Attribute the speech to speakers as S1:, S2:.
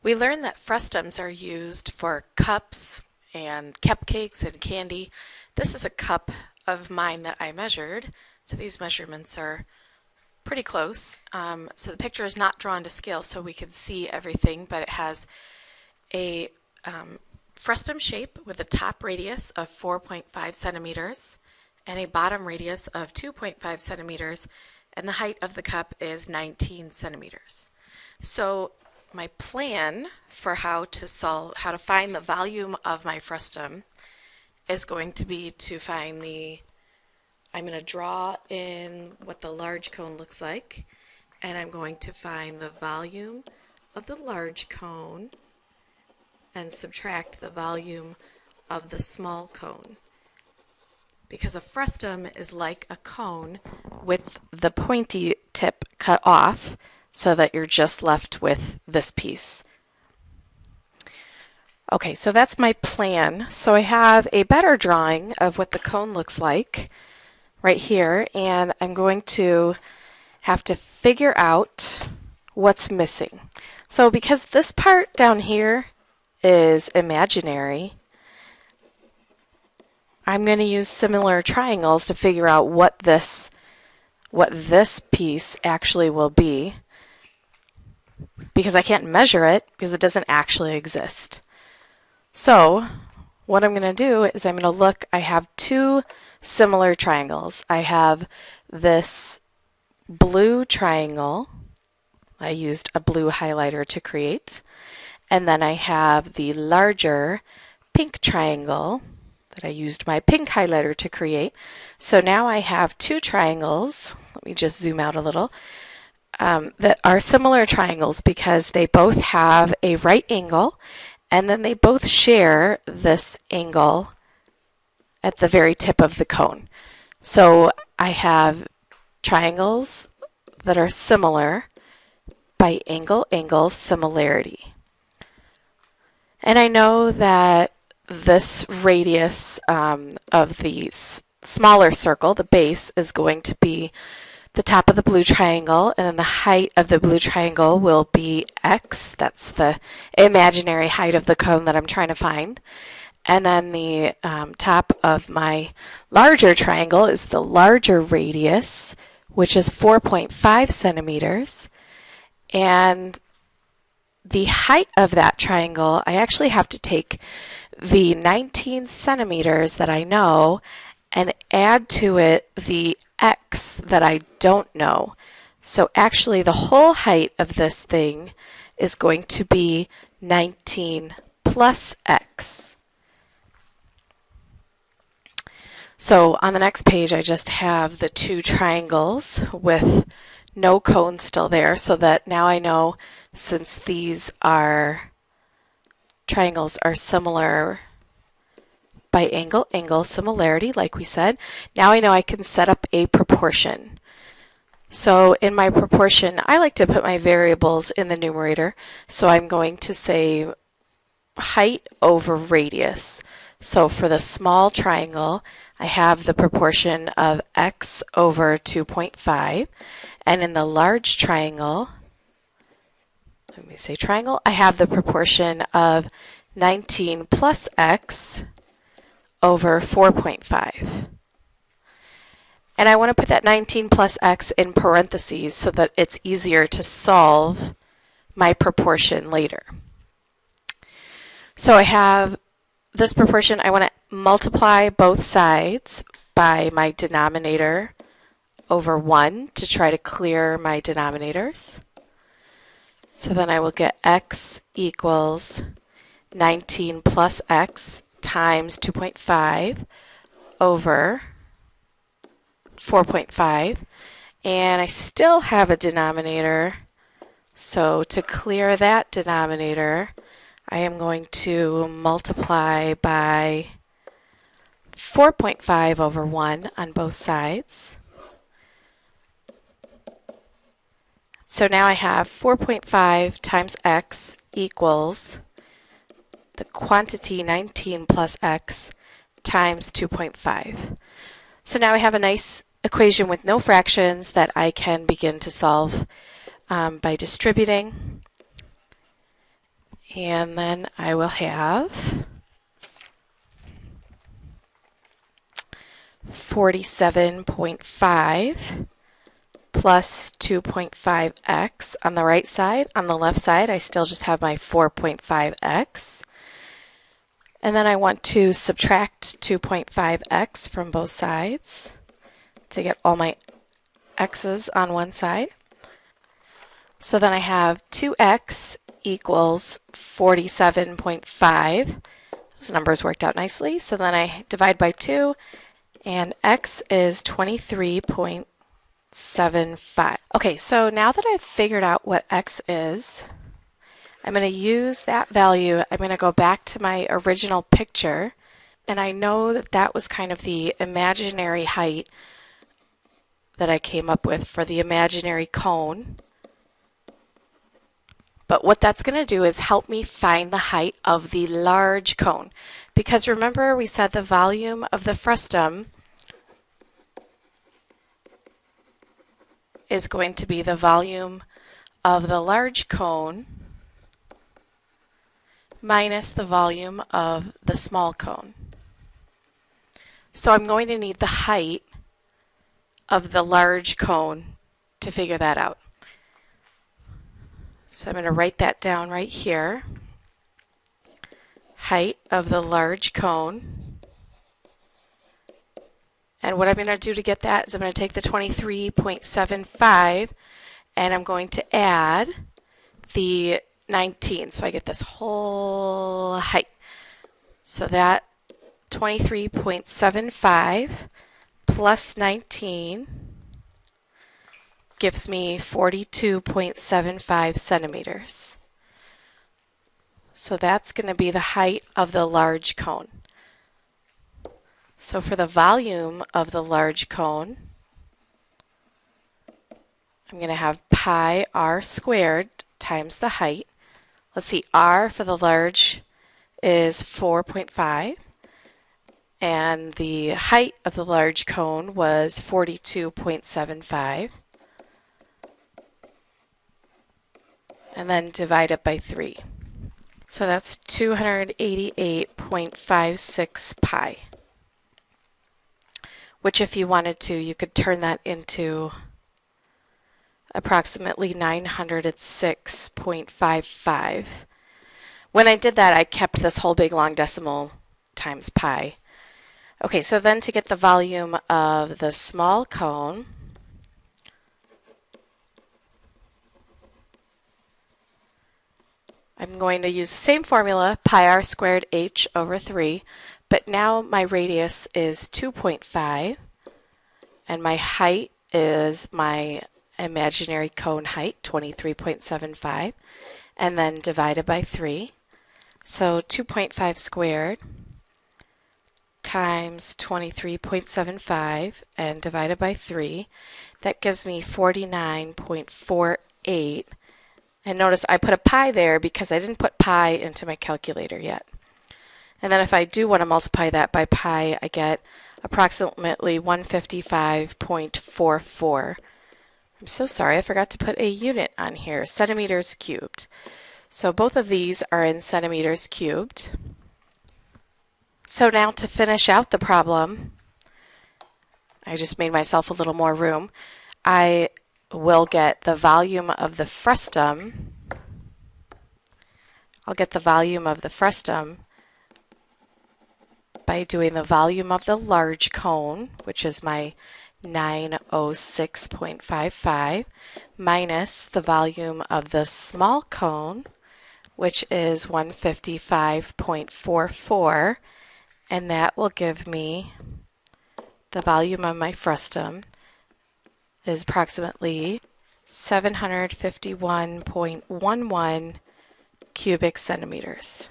S1: We learned that frustums are used for cups and cupcakes and candy. This is a cup of mine that I measured, so these measurements are pretty close. So the picture is not drawn to scale so we can see everything, but it has a frustum shape with a top radius of 4.5 centimeters and a bottom radius of 2.5 centimeters, and the height of the cup is 19 centimeters. So my plan for how to find the volume of my frustum is going to be to find I'm going to draw in what the large cone looks like, and I'm going to find the volume of the large cone and subtract the volume of the small cone. Because a frustum is like a cone with the pointy tip cut off, so that you're just left with this piece. Okay, so that's my plan. So I have a better drawing of what the cone looks like right here, and I'm going to have to figure out what's missing. So because this part down here is imaginary, I'm going to use similar triangles to figure out what this piece actually will be, because I can't measure it because it doesn't actually exist. So what I'm going to do is I'm going to look. I have two similar triangles. I have this blue triangle. I used a blue highlighter to create. And then I have the larger pink triangle that I used my pink highlighter to create. So now I have two triangles. Let me just zoom out a little. That are similar triangles because they both have a right angle, and then they both share this angle at the very tip of the cone. So I have triangles that are similar by angle similarity. And I know that this radius of the smaller circle, the base, is going to be the top of the blue triangle, and then the height of the blue triangle will be x. That's the imaginary height of the cone that I'm trying to find. And then the top of my larger triangle is the larger radius, which is 4.5 centimeters. And the height of that triangle, I actually have to take the 19 centimeters that I know and add to it the x that I don't know. So actually the whole height of this thing is going to be 19 plus x. So on the next page I just have the two triangles with no cone still there, so that now I know, since these triangles are similar by angle similarity, like we said, now I know I can set up a proportion. So in my proportion, I like to put my variables in the numerator, so I'm going to say height over radius. So for the small triangle, I have the proportion of x over 2.5, and in the large triangle, I have the proportion of 19 plus x over 4.5. And I want to put that 19 plus x in parentheses so that it's easier to solve my proportion later. So I have this proportion. I want to multiply both sides by my denominator over 1 to try to clear my denominators. So then I will get x equals 19 plus x times 2.5 over 4.5, and I still have a denominator, so to clear that denominator I am going to multiply by 4.5 over 1 on both sides. So now I have 4.5 times x equals the quantity 19 plus x times 2.5. So now I have a nice equation with no fractions that I can begin to solve by distributing. And then I will have 47.5 plus 2.5x on the right side. On the left side, I still just have my 4.5x. And then I want to subtract 2.5x from both sides to get all my x's on one side. So then I have 2x equals 47.5. Those numbers worked out nicely. So then I divide by 2, and x is 23.75. Okay, so now that I've figured out what x is, I'm going to use that value. I'm going to go back to my original picture, and I know that that was kind of the imaginary height that I came up with for the imaginary cone. But what that's going to do is help me find the height of the large cone. Because remember, we said the volume of the frustum is going to be the volume of the large cone minus the volume of the small cone. So I'm going to need the height of the large cone to figure that out. So I'm going to write that down right here. Height of the large cone. And what I'm going to do to get that is I'm going to take the 23.75 and I'm going to add the 19. So I get this whole height. So that 23.75 plus 19 gives me 42.75 centimeters. So that's going to be the height of the large cone. So for the volume of the large cone, I'm going to have pi r squared times the height. Let's see, r for the large is 4.5, and the height of the large cone was 42.75, and then divide it by 3. So that's 288.56 pi, which if you wanted to, you could turn that into approximately 906.55. When I did that, I kept this whole big long decimal times pi. Okay, so then to get the volume of the small cone, I'm going to use the same formula, pi r squared h over 3, but now my radius is 2.5, and my height is my imaginary cone height, 23.75, and then divided by 3. So 2.5 squared times 23.75 and divided by 3, that gives me 49.48. And notice I put a pi there because I didn't put pi into my calculator yet. And then if I do want to multiply that by pi, I get approximately 155.44. I'm so sorry, I forgot to put a unit on here, centimeters cubed. So both of these are in centimeters cubed. So now to finish out the problem, I just made myself a little more room. I will get the volume of the frustum. I'll get the volume of the frustum by doing the volume of the large cone, which is my 906.55, minus the volume of the small cone, which is 155.44, and that will give me the volume of my frustum is approximately 751.11 cubic centimeters.